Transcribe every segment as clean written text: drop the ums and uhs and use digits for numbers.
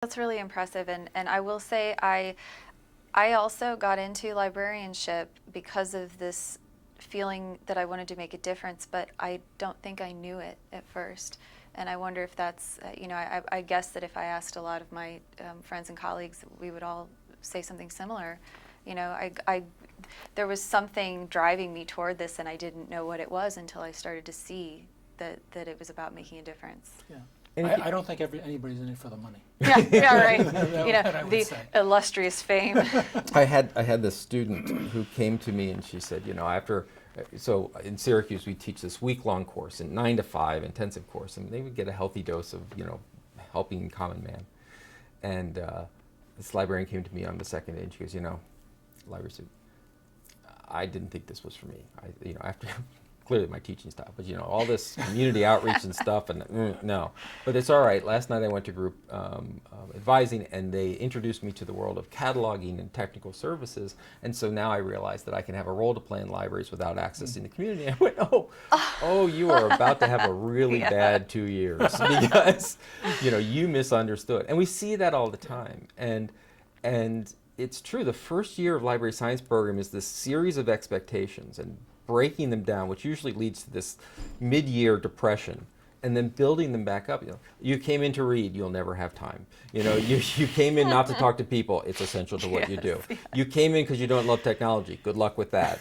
That's really impressive, and I will say I also got into librarianship because of this feeling that I wanted to make a difference, but I don't think I knew it at first. And I wonder if that's, I guess that if I asked a lot of my friends and colleagues, we would all say something similar. There was something driving me toward this, and I didn't know what it was until I started to see that it was about making a difference. Yeah. I And don't think anybody's in it for the money. Yeah, right. What I would The say. illustrious fame. I had this student who came to me and she said, so in Syracuse we teach this week-long course, a 9 to 5 intensive course, and they would get a healthy dose of, helping common man. And this librarian came to me on the second day and she goes, library student, I didn't think this was for me. After clearly my teaching style, but all this community outreach and stuff, and no. But it's all right. Last night I went to group advising, and they introduced me to the world of cataloging and technical services, and so now I realize that I can have a role to play in libraries without accessing the community. I went, oh, you are about to have a really bad 2 years because you misunderstood, and we see that all the time, and it's true. The first year of library science program is this series of expectations and breaking them down, which usually leads to this mid-year depression, and then building them back up. You came in to read, you'll never have time. You came in not to talk to people, it's essential to what you do. Yes. You came in because you don't love technology, good luck with that.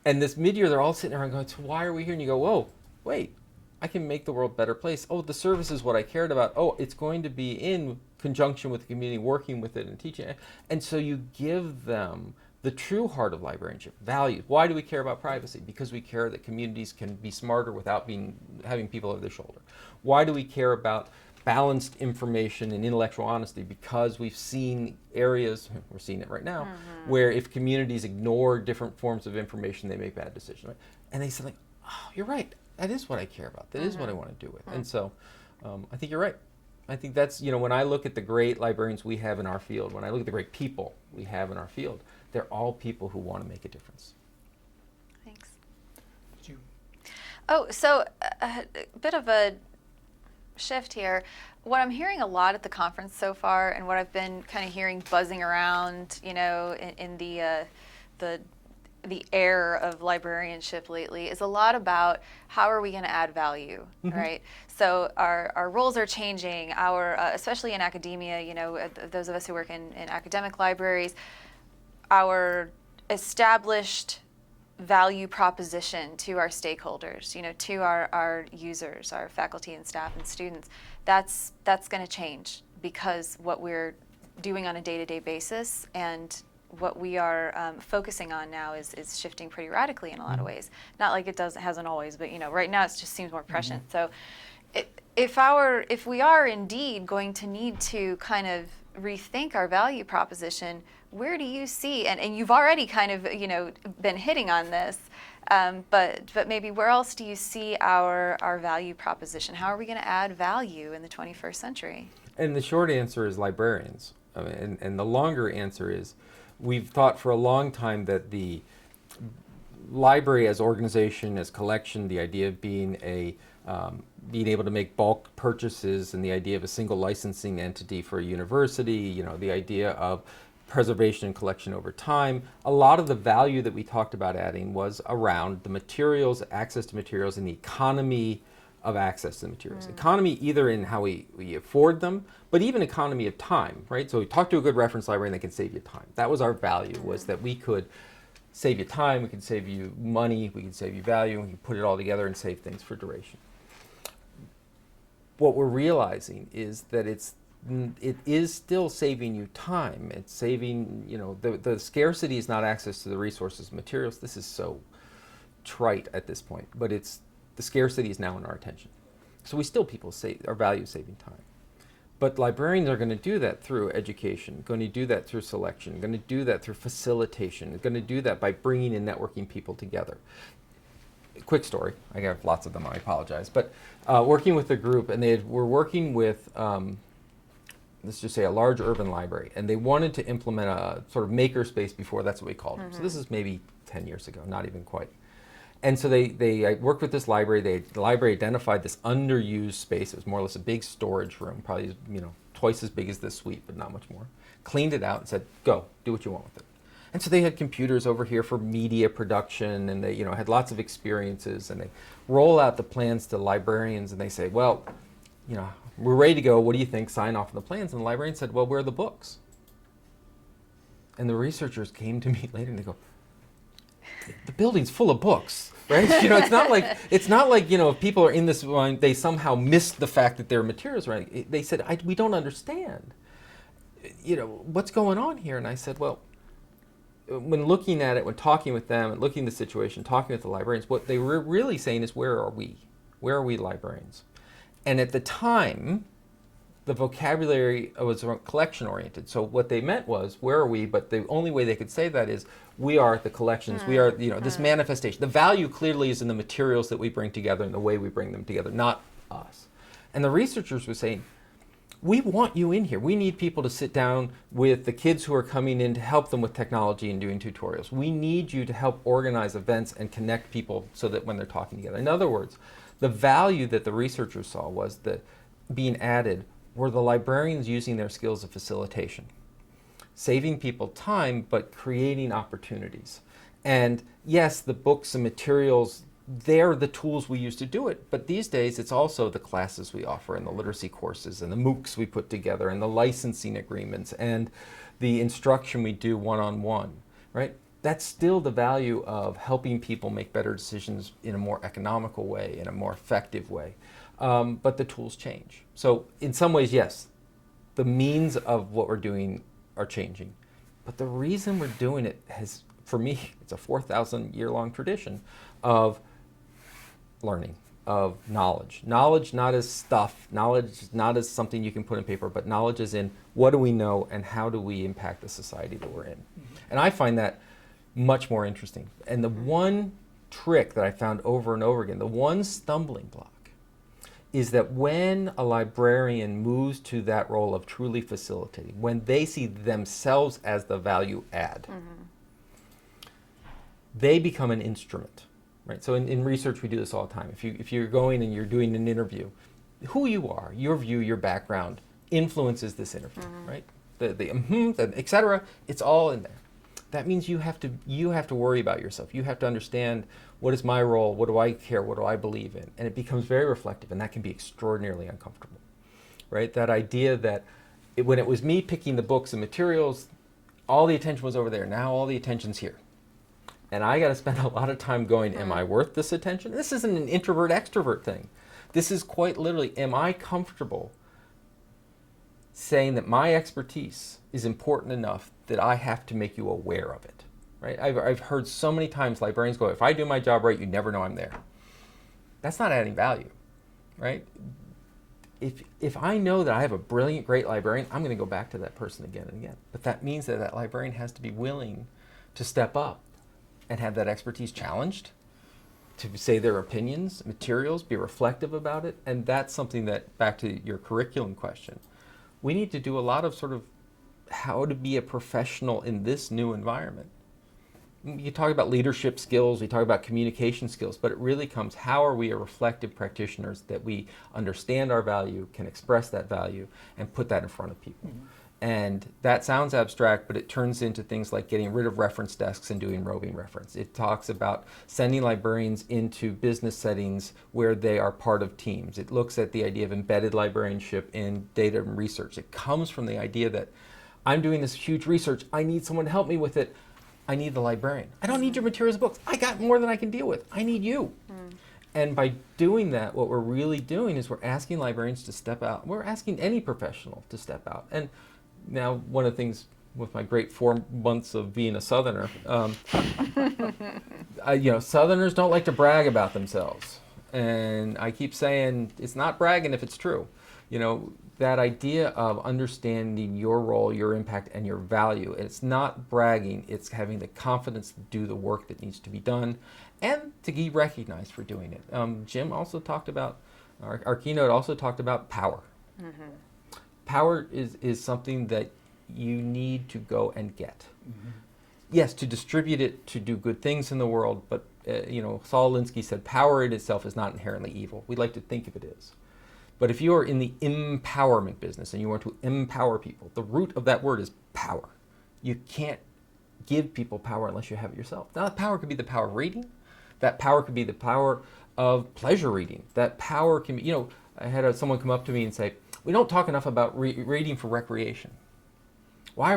And this mid-year, they're all sitting there and going, so why are we here? And you go, whoa, wait, I can make the world a better place. Oh, the service is what I cared about. Oh, it's going to be in conjunction with the community, working with it and teaching it. And so you give them the true heart of librarianship, values. Why do we care about privacy? Because we care that communities can be smarter without having people over their shoulder. Why do we care about balanced information and intellectual honesty? Because we've seen areas, we're seeing it right now, where if communities ignore different forms of information, they make bad decisions. Right? And they say, oh, you're right. That is what I care about. That is what I want to do with. And so I think you're right. I think that's, when I look at the great librarians we have in our field, when I look at the great people we have in our field, they're all people who want to make a difference. Thanks. Did you- Oh, so a bit of a shift here. What I'm hearing a lot at the conference so far, and what I've been kind of hearing buzzing around, in the air of librarianship lately, is a lot about how are we going to add value, right? So our roles are changing. Especially in academia, those of us who work in academic libraries, our established value proposition to our stakeholders, to our users, our faculty and staff and students, that's going to change, because what we're doing on a day-to-day basis and what we are focusing on now is shifting pretty radically in a lot of ways. Not like it hasn't always, but right now it just seems more prescient. So if we are indeed going to need to kind of rethink our value proposition, where do you see, and you've already kind of been hitting on this, but maybe where else do you see our value proposition? How are we going to add value in the 21st century? And the short answer is librarians. And the longer answer is, we've thought for a long time that the library as organization, as collection, the idea of being able to make bulk purchases, and the idea of a single licensing entity for a university, the idea of preservation and collection over time. A lot of the value that we talked about adding was around the materials, access to materials, and the economy of access to the materials. Economy either in how we afford them, but even economy of time, right? So we talk to a good reference librarian that can save you time. That was our value, was that we could save you time, we could save you money, we could save you value, and we could put it all together and save things for duration. What we're realizing is that it is still saving you time. It's saving, the scarcity is not access to the resources and materials. This is so trite at this point, but the scarcity is now in our attention. So our value is saving time. But librarians are going to do that through education, going to do that through selection, going to do that through facilitation, going to do that by bringing and networking people together. Quick story, I have lots of them, I apologize, but working with a group, and were working with, let's just say, a large urban library, and they wanted to implement a sort of maker space before, that's what we called them. So this is maybe 10 years ago, not even quite. And so I worked with this library. The library identified this underused space. It was more or less a big storage room, probably twice as big as this suite, but not much more. Cleaned it out and said, go, do what you want with it. And so they had computers over here for media production, and they, had lots of experiences, and they roll out the plans to librarians, and they say, well, we're ready to go. What do you think? Sign off on the plans. And the librarian said, well, where are the books? And the resourchers came to me later and they go, the building's full of books, right? It's not like if people are in this line, they somehow missed the fact that their materials right. They said, we don't understand. What's going on here? And I said, well, when looking at it, when talking with them and looking at the situation, talking with the librarians, what they were really saying is, where are we? Where are we librarians? And at the time, the vocabulary was collection oriented. So what they meant was, where are we? But the only way they could say that is, we are the collections. We are, this manifestation. The value clearly is in the materials that we bring together and the way we bring them together, not us. And the researchers were saying, we want you in here. We need people to sit down with the kids who are coming in to help them with technology and doing tutorials. We need you to help organize events and connect people so that when they're talking together. In other words, the value that the researchers saw was that being added were the librarians using their skills of facilitation, saving people time, but creating opportunities. And yes, the books and materials, they're the tools we use to do it, but these days it's also the classes we offer and the literacy courses and the MOOCs we put together and the licensing agreements and the instruction we do one-on-one, right? That's still the value of helping people make better decisions in a more economical way, in a more effective way. But the tools change. So in some ways, yes, the means of what we're doing are changing. But the reason we're doing it has, for me, it's a 4,000-year-long tradition of learning, of knowledge. Knowledge not as stuff, knowledge not as something you can put in paper, but knowledge is in what do we know and how do we impact the society that we're in. Mm-hmm. And I find that much more interesting. And the one trick that I found over and over again, the one stumbling block, is that when a librarian moves to that role of truly facilitating, when they see themselves as the value add, they become an instrument, right? So in research, we do this all the time. If you're going and you're doing an interview, who you are, your view, your background influences this interview, right? The et cetera, it's all in there. That means you have to worry about yourself. You have to understand, what is my role? What do I care? What do I believe in? And it becomes very reflective, and that can be extraordinarily uncomfortable, right? That idea that when it was me picking the books and materials, all the attention was over there. Now all the attention's here. And I got to spend a lot of time going, am I worth this attention? This isn't an introvert-extrovert thing. This is quite literally, am I comfortable saying that my expertise is important enough that I have to make you aware of it, right? I've heard so many times librarians go, if I do my job right, you never know I'm there. That's not adding value, right? If I know that I have a brilliant, great librarian, I'm going to go back to that person again and again. But that means that that librarian has to be willing to step up and have that expertise challenged, to say their opinions, materials, be reflective about it. And that's something that, back to your curriculum question, we need to do a lot of sort of how to be a professional in this new environment. You talk about leadership skills, we talk about communication skills, but it really comes, how are we a reflective practitioners that we understand our value, can express that value, and put that in front of people. Mm-hmm. And that sounds abstract, but it turns into things like getting rid of reference desks and doing roving reference. It talks about sending librarians into business settings where they are part of teams. It looks at the idea of embedded librarianship in data and research. It comes from the idea that I'm doing this huge research, I need someone to help me with it. I need the librarian. I don't need your materials and books. I got more than I can deal with. I need you. And by doing that, what we're really doing is we're asking librarians to step out. We're asking any professional to step out. And now, one of the things with my great 4 months of being a Southerner, Southerners don't like to brag about themselves. And I keep saying, it's not bragging if it's true. That idea of understanding your role, your impact, and your value. It's not bragging, it's having the confidence to do the work that needs to be done and to be recognized for doing it. Jim also talked about, our keynote also talked about power. Mm-hmm. Power is something that you need to go and get. Mm-hmm. Yes, to distribute it, to do good things in the world, but Saul Alinsky said, power in itself is not inherently evil. We like to think of it as. But if you are in the empowerment business and you want to empower people, the root of that word is power. You can't give people power unless you have it yourself. Now, that power could be the power of reading. That power could be the power of pleasure reading. That power can be, I had someone come up to me and say, we don't talk enough about reading for recreation. Why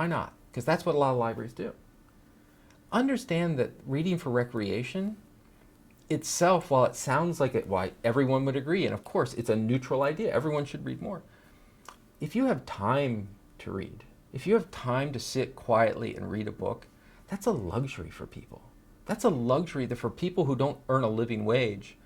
not? Because that's what a lot of libraries do. Understand that reading for recreation itself, while it sounds like why everyone would agree, and of course it's a neutral idea, everyone should read more. If you have time to read, if you have time to sit quietly and read a book, that's a luxury for people. That's a luxury that for people who don't earn a living wage,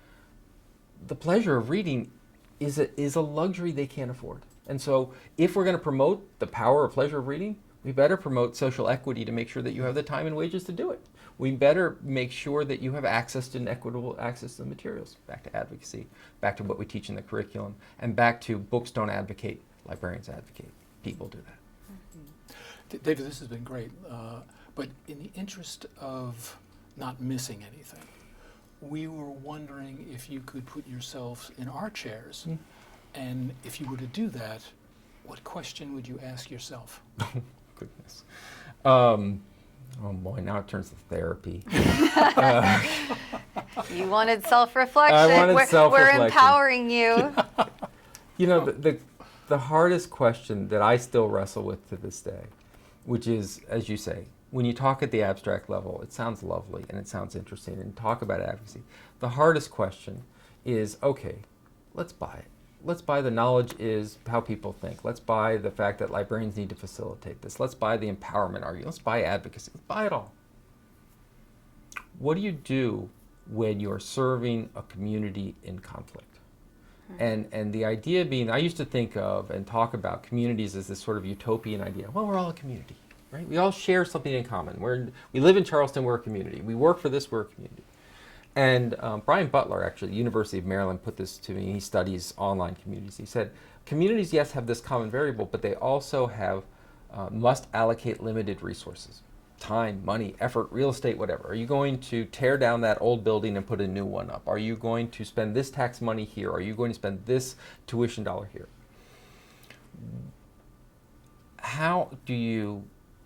the pleasure of reading is a luxury they can't afford. And so if we're going to promote the power or pleasure of reading, we better promote social equity to make sure that you have the time and wages to do it. We better make sure that you have access to equitable access to the materials. Back to advocacy, back to what we teach in the curriculum, and back to books don't advocate, librarians advocate. People do that. David, this has been great, but in the interest of not missing anything, we were wondering if you could put yourselves in our chairs, and if you were to do that, what question would you ask yourself? Goodness. Oh boy, now it turns to therapy. You wanted self-reflection. I wanted self-reflection. We're empowering you. The hardest question that I still wrestle with to this day, which is, as you say, when you talk at the abstract level, it sounds lovely and it sounds interesting and talk about advocacy. The hardest question is, okay, let's buy it. Let's buy the knowledge is how people think. Let's buy the fact that librarians need to facilitate this. Let's buy the empowerment argument. Let's buy advocacy. Let's buy it all. What do you do when you're serving a community in conflict? And the idea being, I used to think of and talk about communities as this sort of utopian idea. Well, we're all a community, right? We all share something in common. We live in Charleston, we're a community. We work for this, we're a community. And Brian Butler, actually, the University of Maryland, put this to me. He studies online communities. He said, communities, yes, have this common variable, but they also have must allocate limited resources. Time, money, effort, real estate, whatever. Are you going to tear down that old building and put a new one up? Are you going to spend this tax money here? Are you going to spend this tuition dollar here? How do you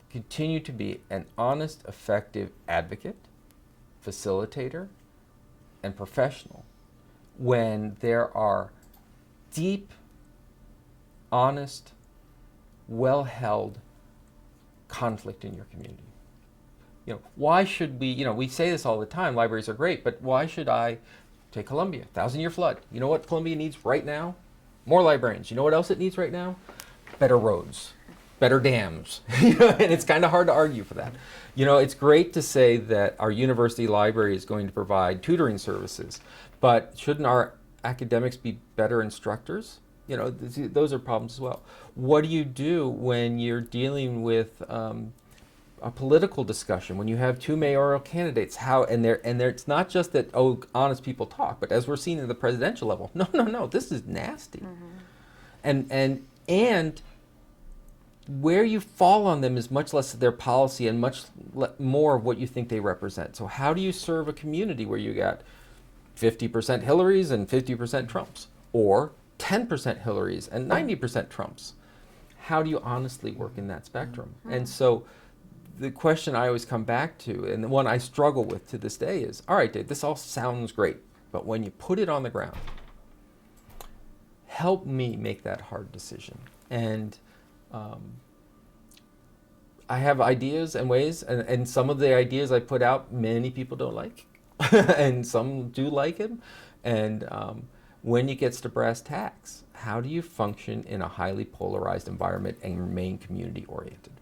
continue to be an honest, effective advocate, facilitator, and professional when there are deep, honest, well-held conflict in your community? Why should we say this all the time, libraries are great, but why should I take Columbia, 1,000-year flood? You know what Columbia needs right now? More librarians. You know what else it needs right now? Better roads, better dams. And it's kind of hard to argue for that. It's great to say that our university library is going to provide tutoring services, but shouldn't our academics be better instructors? Those are problems as well. What do you do when you're dealing with a political discussion, when you have two mayoral candidates? It's not just that, honest people talk, but as we're seeing at the presidential level, no, this is nasty. And where you fall on them is much less of their policy and much more of what you think they represent. So how do you serve a community where you got 50% Hillarys and 50% Trumps, or 10% Hillarys and 90% Trumps? How do you honestly work in that spectrum? And so the question I always come back to, and the one I struggle with to this day, is, all right, Dave, this all sounds great, but when you put it on the ground, help me make that hard decision. And I have ideas and ways, and some of the ideas I put out, many people don't like, and some do like him. And when it gets to brass tacks, how do you function in a highly polarized environment and remain community oriented?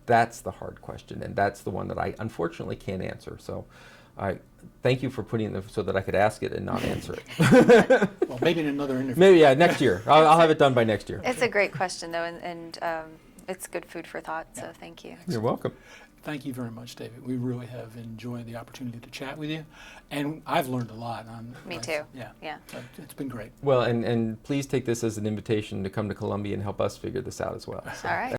That's the hard question, and that's the one that I unfortunately can't answer. So I thank you for putting it so that I could ask it and not answer it. Well, maybe in another interview. Maybe, yeah, next year. I'll have it done by next year. It's a great question, though, and it's good food for thought, so thank you. You're welcome. Thank you very much, David. We really have enjoyed the opportunity to chat with you, and I've learned a lot. Me too. Yeah. It's been great. Well, and please take this as an invitation to come to Columbia and help us figure this out as well. So. All right.